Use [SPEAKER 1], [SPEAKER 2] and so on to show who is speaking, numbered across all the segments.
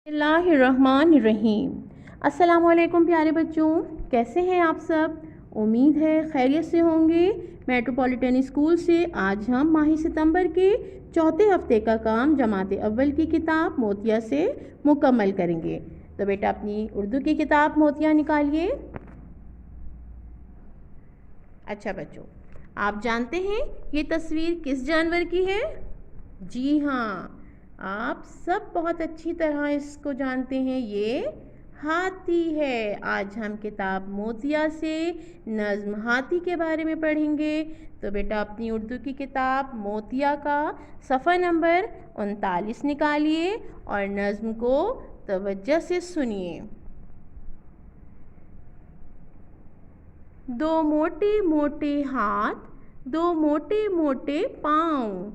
[SPEAKER 1] बिस्मिल्लाहिर्रहमानिर्रहीम। अस्सलामुअलैकुम प्यारे बच्चों, कैसे हैं आप सब। उम्मीद है खैरियत से होंगे। मेट्रोपॉलिटन स्कूल से आज हम माह सितंबर के चौथे हफ्ते का काम जमात अव्वल की किताब मोतिया से मुकम्मल करेंगे। तो बेटा अपनी उर्दू की किताब मोतिया निकालिए। अच्छा बच्चों, आप जानते हैं ये तस्वीर किस जानवर की है। जी हाँ, आप सब बहुत अच्छी तरह इसको जानते हैं, ये हाथी है। आज हम किताब मोतिया से नज़्म हाथी के बारे में पढ़ेंगे। तो बेटा अपनी उर्दू की किताब मोतिया का सफ़ा नंबर 39 निकालिए और नज़्म को तवज्जो से सुनिए। दो मोटे मोटे हाथ, दो मोटे मोटे पाँव।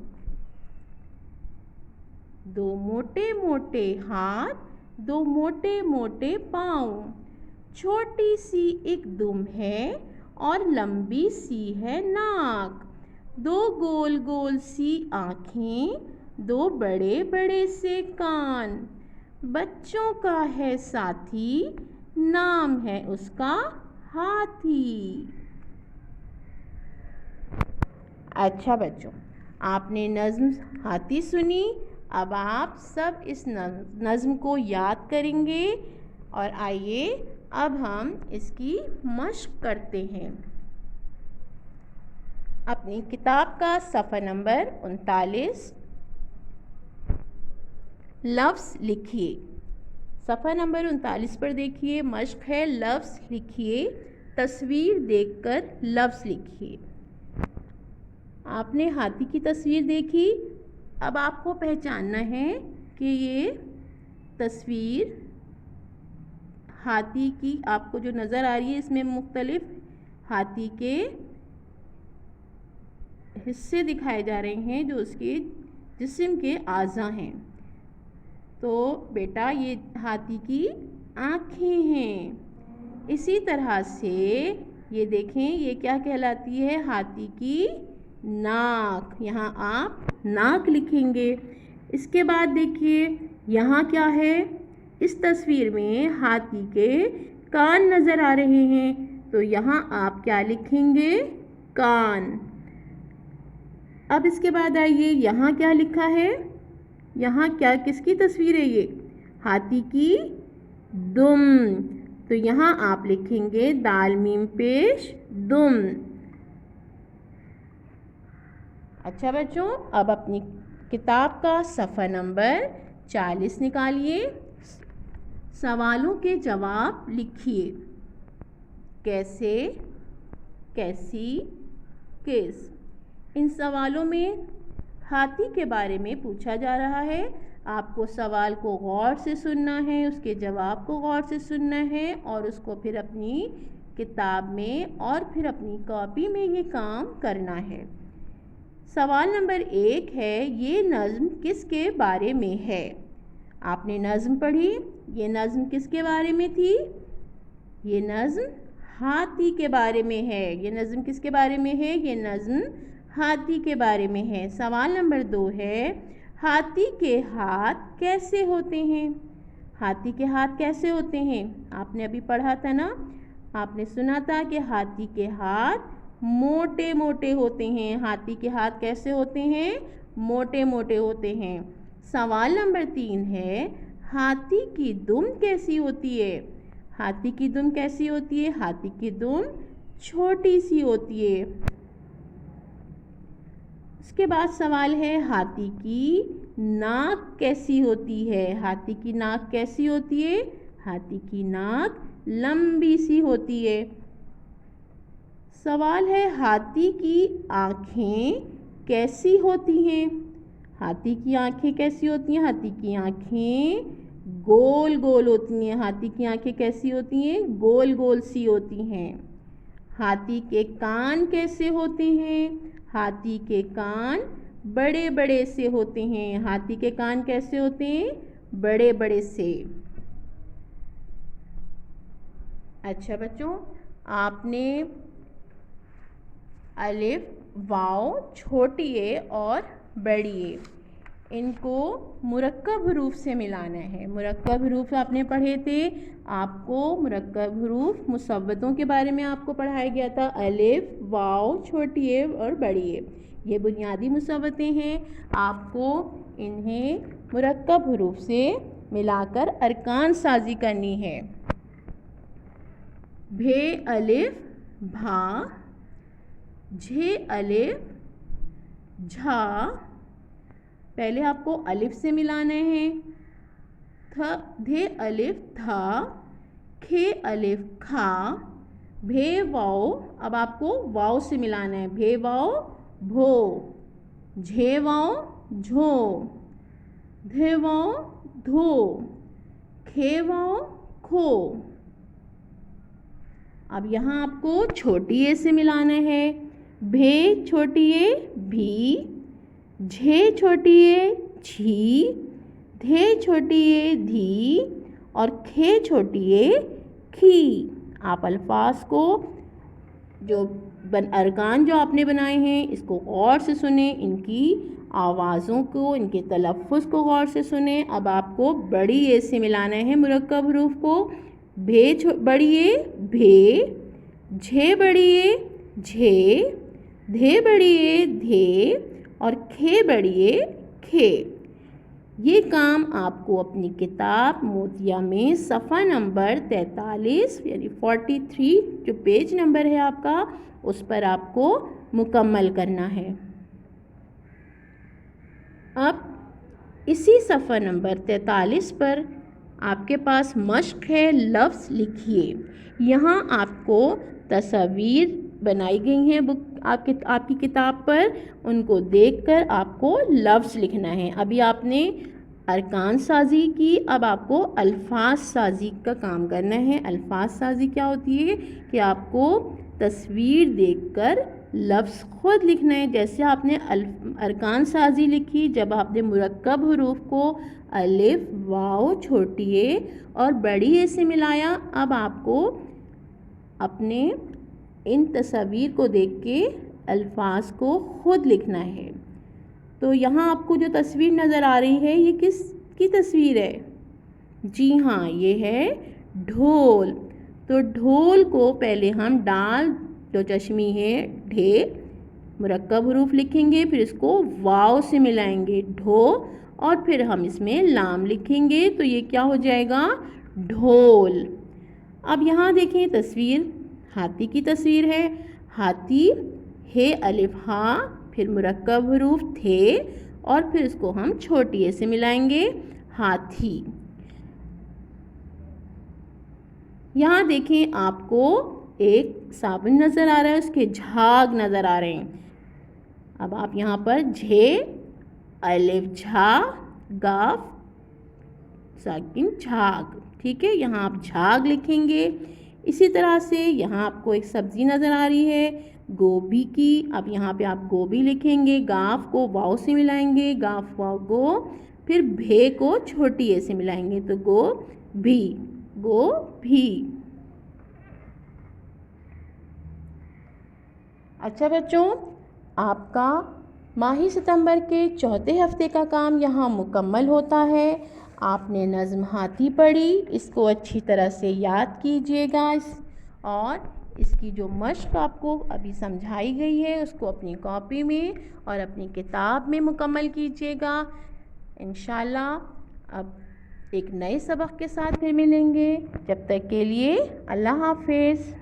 [SPEAKER 1] दो मोटे मोटे हाथ, दो मोटे मोटे पाँव। छोटी सी एक दुम है और लंबी सी है नाक। दो गोल गोल सी आँखें, दो बड़े बड़े से कान। बच्चों का है साथी, नाम है उसका हाथी। अच्छा बच्चों, आपने नज़्म हाथी सुनी। अब आप सब इस नज़्म को याद करेंगे और आइए अब हम इसकी मश्क करते हैं। अपनी किताब का सफ़ा नंबर 39 लफ्ज़ लिखिए। सफ़ा नंबर 39 पर देखिए, मश्क है लफ्ज़ लिखिए। तस्वीर देखकर लफ्ज़ लिखिए। आपने हाथी की तस्वीर देखी, अब आपको पहचानना है कि ये तस्वीर हाथी की आपको जो नज़र आ रही है, इसमें मुख्तलिफ हाथी के हिस्से दिखाए जा रहे हैं जो उसके जिस्म के आज़ा हैं। तो बेटा ये हाथी की आँखें हैं। इसी तरह से ये देखें, ये क्या कहलाती है, हाथी की नाक। यहाँ आप नाक लिखेंगे। इसके बाद देखिए यहाँ क्या है, इस तस्वीर में हाथी के कान नज़र आ रहे हैं, तो यहाँ आप क्या लिखेंगे, कान। अब इसके बाद आइए, यहाँ क्या लिखा है, यहाँ क्या किसकी तस्वीर है, ये हाथी की दुम। तो यहाँ आप लिखेंगे दाल मीम पेश दुम। अच्छा बच्चों, अब अपनी किताब का सफ़ा नंबर 40 निकालिए। सवालों के जवाब लिखिए। कैसे, कैसी, किस। इन सवालों में हाथी के बारे में पूछा जा रहा है। आपको सवाल को गौर से सुनना है, उसके जवाब को गौर से सुनना है और उसको फिर अपनी किताब में और फिर अपनी कॉपी में ये काम करना है। सवाल नंबर 1 है, ये नज़्म किसके बारे में है। आपने नज़्म पढ़ी, ये नज़्म किसके बारे में थी, ये नज़्म हाथी के बारे में है। ये नज़्म किसके बारे में है, ये नज़्म हाथी के बारे में है। सवाल नंबर 2 है, हाथी के हाथ कैसे होते हैं। हाथी के हाथ कैसे होते हैं, आपने अभी पढ़ा था ना, आपने सुना था कि हाथी के हाथ मोटे मोटे होते हैं। हाथी के हाथ कैसे होते हैं, मोटे मोटे होते हैं। सवाल नंबर 3 है, हाथी की दुम कैसी होती है। हाथी की दुम कैसी होती है, हाथी की दुम छोटी सी होती है। उसके बाद सवाल है, हाथी की नाक कैसी होती है। हाथी की नाक कैसी होती है, हाथी की नाक लंबी सी होती है। सवाल है, हाथी की आँखें कैसी होती हैं। हाथी की आँखें कैसी होती हैं, हाथी की आँखें गोल गोल होती हैं। हाथी की आँखें कैसी होती हैं, गोल गोल सी होती हैं। हाथी के कान कैसे होते हैं, हाथी के कान बड़े बड़े से होते हैं। हाथी के कान कैसे होते हैं, बड़े बड़े से। अच्छा बच्चों, आपने अलिफ वाव छोटी ए और बड़ी ए इनको मुरक्कब हरूफ से मिलाना है। मुरक्कब हरूफ आपने पढ़े थे, आपको मुरक्कब हरूफ मुसव्वतों के बारे में आपको पढ़ाया गया था, अलिफ, वाव, छोटी ए और बड़ी ए। ये बुनियादी मुसव्वतें हैं, आपको इन्हें मुरक्कब हरूफ से मिलाकर अरकान साजी करनी है। भे अलिफ भा, झे अलिफ झा, पहले आपको अलिफ से मिलाना है, धे अलिफ था, खे अलिफ खा, भे वाओ, अब आपको वाओ से मिलाना है, भे वाओ भो, झे वाओ झो, धे वाओ धो, खे वाओ खो। अब यहाँ आपको छोटी ए से मिलाना है, भे छोटी ए भी, झे छोटी ए झी, धे छोटी ए धी और खे छोटी ए खी। आप अल्फाज को जो अरकान जो आपने बनाए हैं इसको गौर से सुने, इनकी आवाज़ों को, इनके तलफ़्फ़ुज़ को गौर से सुने। अब आपको बड़ी ए से मिलाना है मुरक्कब हरूफ को, भे बड़ी ए भे, झे बड़ी ए झे, धे बड़ी ए धे और खे बड़ी ए खे। ये काम आपको अपनी किताब मोतिया में सफ़ा नंबर 43 यानी 43 जो पेज नंबर है आपका, उस पर आपको मुकम्मल करना है। अब इसी सफ़ा नंबर 43 पर आपके पास मश्क है, लफ्ज़ लिखिए। यहाँ आपको तस्वीर बनाई गई हैं बुक आपकी किताब पर, उनको देखकर आपको लफ्ज़ लिखना है। अभी आपने अरकान साजी की, अब आपको अल्फाज साजी का काम करना है। अल्फाज साजी क्या होती है कि आपको तस्वीर देखकर लफ्ज़ ख़ुद लिखना है। जैसे आपने अरकान साजी लिखी, जब आपने मुरक्कब हरूफ को अलिफ, वाव, छोटी ए और बड़ी ए से मिलाया, अब आपको अपने इन तस्वीर को देख के अल्फाज को ख़ुद लिखना है। तो यहाँ आपको जो तस्वीर नज़र आ रही है, ये किस की तस्वीर है? जी हाँ, ये है ढोल। तो ढोल को पहले हम डाल जो चश्मी है ढे मुरक्कब हरूफ लिखेंगे, फिर इसको वाव से मिलाएंगे ढो, और फिर हम इसमें लाम लिखेंगे, तो ये क्या हो जाएगा? ढोल। अब यहाँ देखें तस्वीर, हाथी की तस्वीर है। हाथी हे अलिफ हा, फिर मुरक्कब हरूफ थे और फिर इसको हम छोटी ए से मिलाएंगे हाथी। यहाँ देखें आपको एक साबुन नज़र आ रहा है, उसके झाग नज़र आ रहे हैं। अब आप यहाँ पर झे अलिफ झा गाफ साकिन झाग, ठीक है, यहाँ आप झाग लिखेंगे। इसी तरह से यहाँ आपको एक सब्ज़ी नज़र आ रही है गोभी की, अब यहाँ पे आप गोभी लिखेंगे, गाफ को वाव से मिलाएंगे, गाफ वाव गो, फिर भे को छोटी ए से मिलाएंगे, तो गो भी, गो भी। अच्छा बच्चों, आपका माही सितंबर के चौथे हफ्ते का काम यहाँ मुकम्मल होता है। आपने नज़्म हाथी पढ़ी, इसको अच्छी तरह से याद कीजिएगा और इसकी जो मश्क आपको अभी समझाई गई है उसको अपनी कॉपी में और अपनी किताब में मुकम्मल कीजिएगा। इंशाल्लाह अब एक नए सबक के साथ फिर मिलेंगे। जब तक के लिए अल्लाह हाफ़िज़।